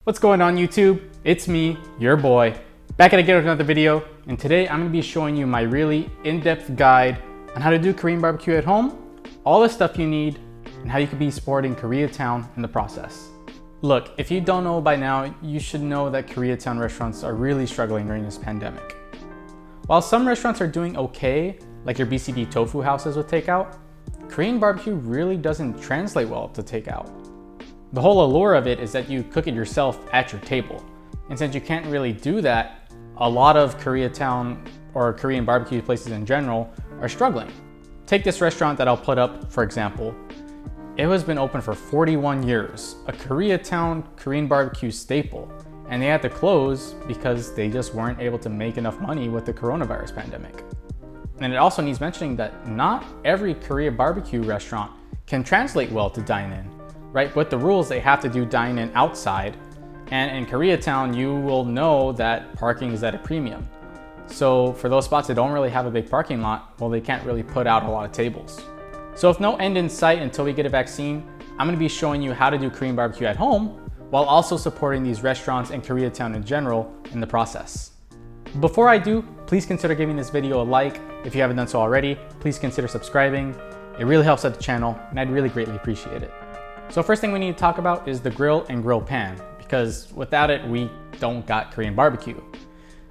What's going on YouTube? It's me, your boy, back at again with another video, and today I'm going to be showing you my really in-depth guide on how to do Korean barbecue at home, all the stuff you need, and how you could be supporting Koreatown in the process. Look, if you don't know by now, you should know that Koreatown restaurants are really struggling during this pandemic. While some restaurants are doing okay, like your BCD tofu houses with takeout, Korean barbecue really doesn't translate well to takeout. The whole allure of it is that you cook it yourself at your table. And since you can't really do that, a lot of Koreatown or Korean barbecue places in general are struggling. Take this restaurant that I'll put up, for example. It has been open for 41 years, a Koreatown Korean barbecue staple, and they had to close because they just weren't able to make enough money with the coronavirus pandemic. And it also needs mentioning that not every Korean barbecue restaurant can translate well to dine-in. Right? With the rules, they have to do dine-in outside. And in Koreatown, you will know that parking is at a premium. So for those spots that don't really have a big parking lot, well, they can't really put out a lot of tables. So with no end in sight until we get a vaccine, I'm gonna be showing you how to do Korean barbecue at home while also supporting these restaurants and Koreatown in general in the process. Before I do, please consider giving this video a like. If you haven't done so already, please consider subscribing. It really helps out the channel and I'd really greatly appreciate it. So first thing we need to talk about is the grill and grill pan, because without it, we don't got Korean barbecue.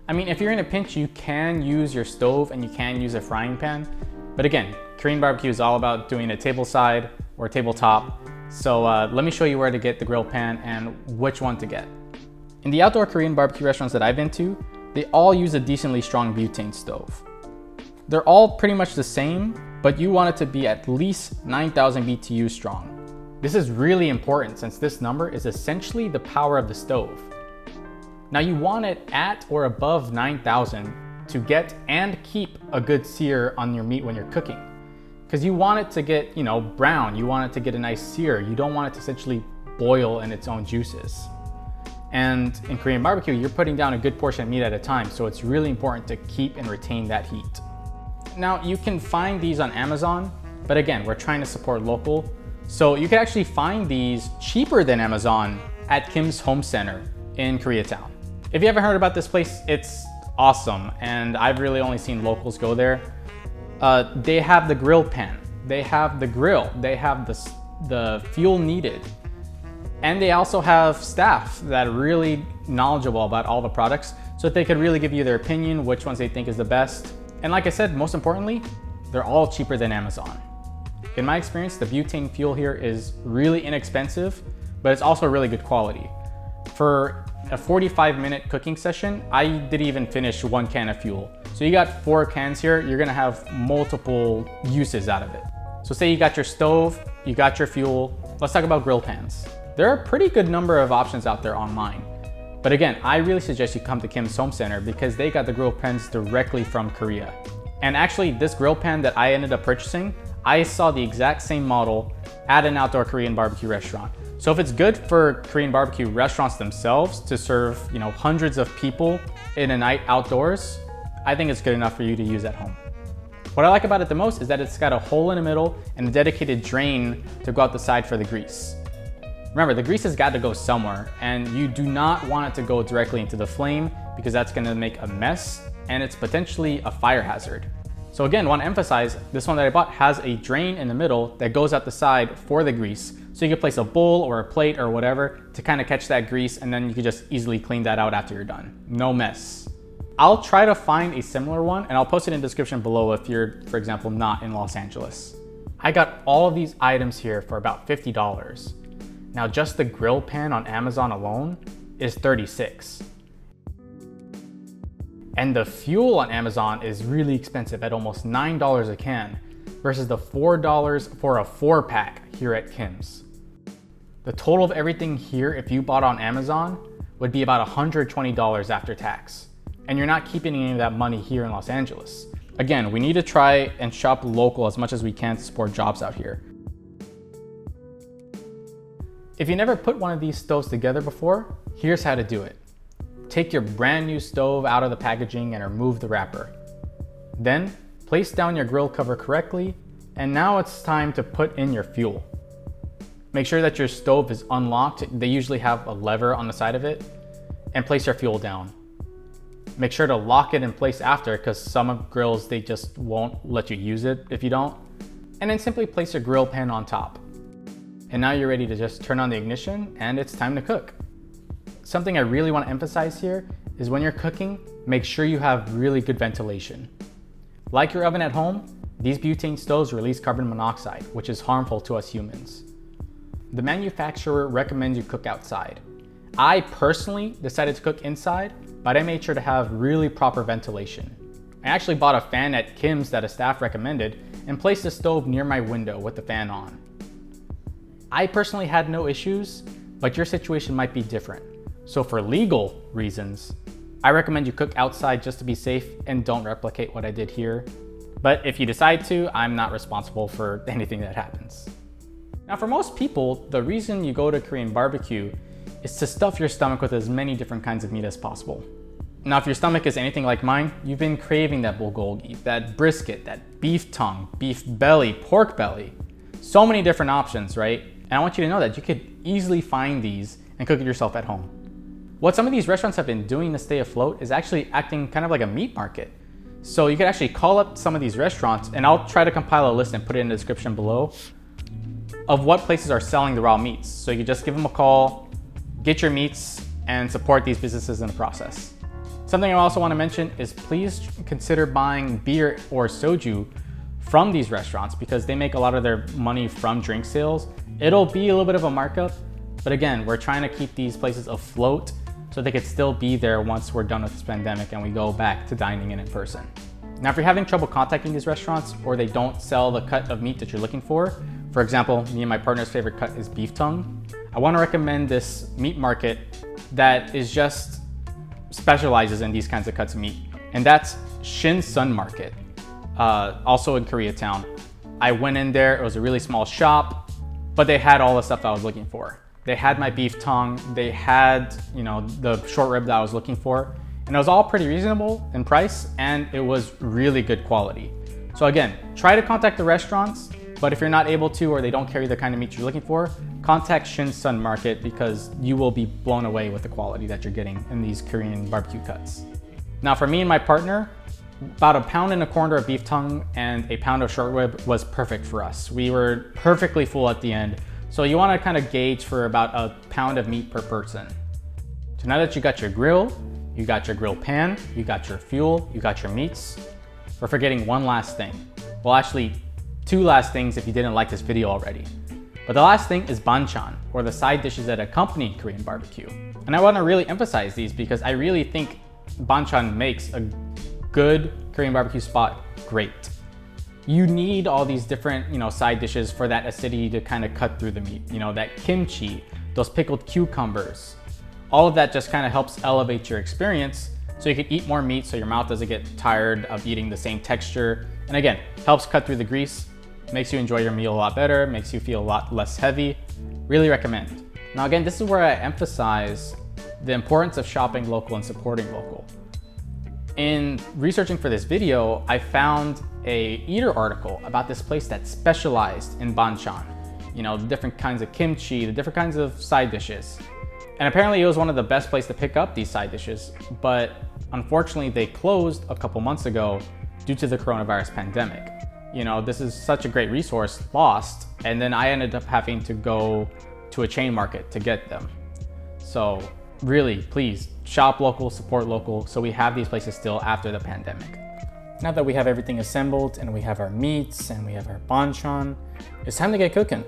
I mean, if you're in a pinch, you can use your stove and you can use a frying pan. But again, Korean barbecue is all about doing a tableside or tabletop. So let me show you where to get the grill pan and which one to get. In the outdoor Korean barbecue restaurants that I've been to, they all use a decently strong butane stove. They're all pretty much the same, but you want it to be at least 9,000 BTU strong. This is really important since this number is essentially the power of the stove. Now you want it at or above 9,000 to get and keep a good sear on your meat when you're cooking. Because you want it to get, brown, you want it to get a nice sear. You don't want it to essentially boil in its own juices. And in Korean barbecue, you're putting down a good portion of meat at a time, so it's really important to keep and retain that heat. Now you can find these on Amazon, but again, we're trying to support local. So you can actually find these cheaper than Amazon at Kim's Home Center in Koreatown. If you haven't heard about this place, it's awesome. And I've really only seen locals go there. They have the grill pan, they have the grill, they have the fuel needed. And they also have staff that are really knowledgeable about all the products so that they could really give you their opinion, which ones they think is the best. And like I said, most importantly, they're all cheaper than Amazon. In my experience, the butane fuel here is really inexpensive, but it's also really good quality. For a 45-minute cooking session, I didn't even finish 1 can of fuel. So you got 4 cans here, you're gonna have multiple uses out of it. So say you got your stove, you got your fuel. Let's talk about grill pans. There are a pretty good number of options out there online. But again, I really suggest you come to Kim's Home Center because they got the grill pans directly from Korea. And actually, this grill pan that I ended up purchasing, I saw the exact same model at an outdoor Korean barbecue restaurant. So if it's good for Korean barbecue restaurants themselves to serve, hundreds of people in a night outdoors, I think it's good enough for you to use at home. What I like about it the most is that it's got a hole in the middle and a dedicated drain to go out the side for the grease. Remember, the grease has got to go somewhere, and you do not want it to go directly into the flame because that's gonna make a mess and it's potentially a fire hazard. So again, want to emphasize, this one that I bought has a drain in the middle that goes out the side for the grease. So you can place a bowl or a plate or whatever to kind of catch that grease, and then you can just easily clean that out after you're done. No mess. I'll try to find a similar one and I'll post it in the description below if you're, for example, not in Los Angeles. I got all of these items here for about $50. Now just the grill pan on Amazon alone is $36. And the fuel on Amazon is really expensive at almost $9 a can versus the $4 for a 4-pack here at Kim's. The total of everything here, if you bought on Amazon, would be about $120 after tax. And you're not keeping any of that money here in Los Angeles. Again, we need to try and shop local as much as we can to support jobs out here. If you never put one of these stoves together before, here's how to do it. Take your brand new stove out of the packaging and remove the wrapper. Then place down your grill cover correctly, and now it's time to put in your fuel. Make sure that your stove is unlocked. They usually have a lever on the side of it, and place your fuel down. Make sure to lock it in place after, because some grills, they just won't let you use it if you don't. And then simply place your grill pan on top. And now you're ready to just turn on the ignition and it's time to cook. Something I really want to emphasize here is when you're cooking, make sure you have really good ventilation. Like your oven at home, these butane stoves release carbon monoxide, which is harmful to us humans. The manufacturer recommends you cook outside. I personally decided to cook inside, but I made sure to have really proper ventilation. I actually bought a fan at Kim's that a staff recommended and placed the stove near my window with the fan on. I personally had no issues, but your situation might be different. So for legal reasons, I recommend you cook outside just to be safe and don't replicate what I did here. But if you decide to, I'm not responsible for anything that happens. Now for most people, the reason you go to Korean barbecue is to stuff your stomach with as many different kinds of meat as possible. Now if your stomach is anything like mine, you've been craving that bulgogi, that brisket, that beef tongue, beef belly, pork belly. So many different options, right? And I want you to know that you could easily find these and cook it yourself at home. What some of these restaurants have been doing to stay afloat is actually acting kind of like a meat market. So you could actually call up some of these restaurants, and I'll try to compile a list and put it in the description below, of what places are selling the raw meats. So you can just give them a call, get your meats, and support these businesses in the process. Something I also want to mention is please consider buying beer or soju from these restaurants because they make a lot of their money from drink sales. It'll be a little bit of a markup, but again, we're trying to keep these places afloat so they could still be there once we're done with this pandemic and we go back to dining in person. Now, if you're having trouble contacting these restaurants or they don't sell the cut of meat that you're looking for example, me and my partner's favorite cut is beef tongue, I want to recommend this meat market that is just specializes in these kinds of cuts of meat, and that's Shin Sun Market, also in Koreatown. I went in there, it was a really small shop, but they had all the stuff that I was looking for. They had my beef tongue, they had, the short rib that I was looking for, and it was all pretty reasonable in price, and it was really good quality. So again, try to contact the restaurants, but if you're not able to or they don't carry the kind of meat you're looking for, contact Shin Sun Market because you will be blown away with the quality that you're getting in these Korean barbecue cuts. Now for me and my partner, about 1.25 pounds of beef tongue and 1 pound of short rib was perfect for us. We were perfectly full at the end. So you want to kind of gauge for about 1 pound of meat per person. So now that you got your grill, you got your grill pan, you got your fuel, you got your meats, we're forgetting one last thing. Well, actually, 2 last things if you didn't like this video already. But the last thing is banchan, or the side dishes that accompany Korean barbecue. And I want to really emphasize these because I really think banchan makes a good Korean barbecue spot great. You need all these different, side dishes for that acidity to kind of cut through the meat. That kimchi, those pickled cucumbers, all of that just kind of helps elevate your experience so you can eat more meat so your mouth doesn't get tired of eating the same texture. And again, helps cut through the grease, makes you enjoy your meal a lot better, makes you feel a lot less heavy. Really recommend. Now again, this is where I emphasize the importance of shopping local and supporting local. In researching for this video, I found a Eater article about this place that specialized in banchan. The different kinds of kimchi, the different kinds of side dishes. And apparently it was one of the best places to pick up these side dishes, but unfortunately they closed a couple months ago due to the coronavirus pandemic. This is such a great resource lost, and then I ended up having to go to a chain market to get them. So really, please shop local, support local, so we have these places still after the pandemic. Now that we have everything assembled and we have our meats and we have our banchan, it's time to get cooking.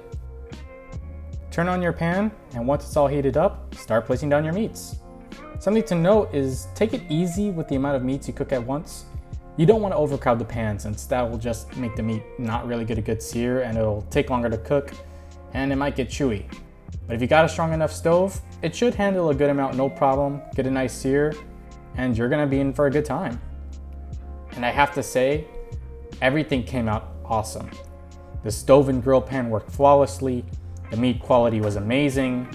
Turn on your pan, and once it's all heated up, start placing down your meats. Something to note is take it easy with the amount of meats you cook at once. You don't want to overcrowd the pan since that will just make the meat not really get a good sear and it'll take longer to cook and it might get chewy. But if you got a strong enough stove, it should handle a good amount, no problem, get a nice sear, and you're gonna be in for a good time. And I have to say, everything came out awesome. The stove and grill pan worked flawlessly, the meat quality was amazing,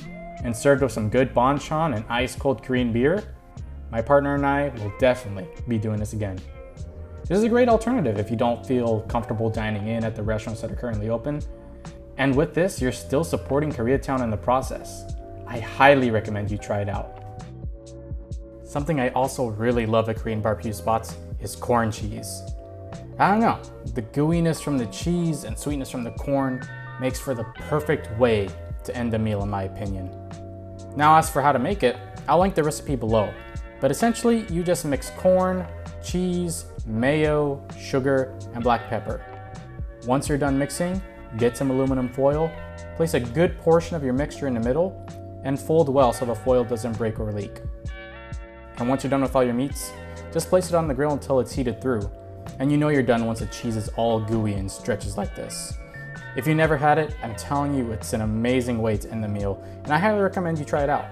and served with some good banchan and ice cold Korean beer, my partner and I will definitely be doing this again. This is a great alternative if you don't feel comfortable dining in at the restaurants that are currently open. And with this, you're still supporting Koreatown in the process. I highly recommend you try it out. Something I also really love at Korean barbecue spots is corn cheese. I don't know, the gooiness from the cheese and sweetness from the corn makes for the perfect way to end the meal in my opinion. Now as for how to make it, I'll link the recipe below. But essentially, you just mix corn, cheese, mayo, sugar, and black pepper. Once you're done mixing, get some aluminum foil, place a good portion of your mixture in the middle, and fold well so the foil doesn't break or leak. And once you're done with all your meats, just place it on the grill until it's heated through. And you know you're done once the cheese is all gooey and stretches like this. If you never had it, I'm telling you it's an amazing way to end the meal, and I highly recommend you try it out.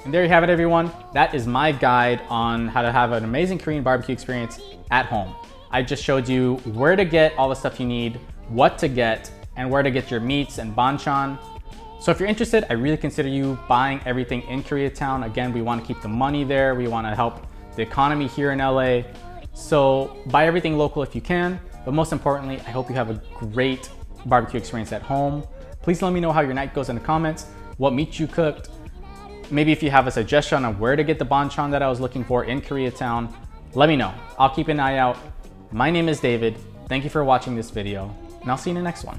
And there you have it everyone. That is my guide on how to have an amazing Korean barbecue experience at home. I just showed you where to get all the stuff you need, what to get, and where to get your meats and banchan. So if you're interested, I really consider you buying everything in Koreatown. Again, we want to keep the money there. We want to help the economy here in LA. So buy everything local if you can. But most importantly, I hope you have a great barbecue experience at home. Please let me know how your night goes in the comments, what meat you cooked. Maybe if you have a suggestion on where to get the banchan that I was looking for in Koreatown, let me know. I'll keep an eye out. My name is David. Thank you for watching this video, and I'll see you in the next one.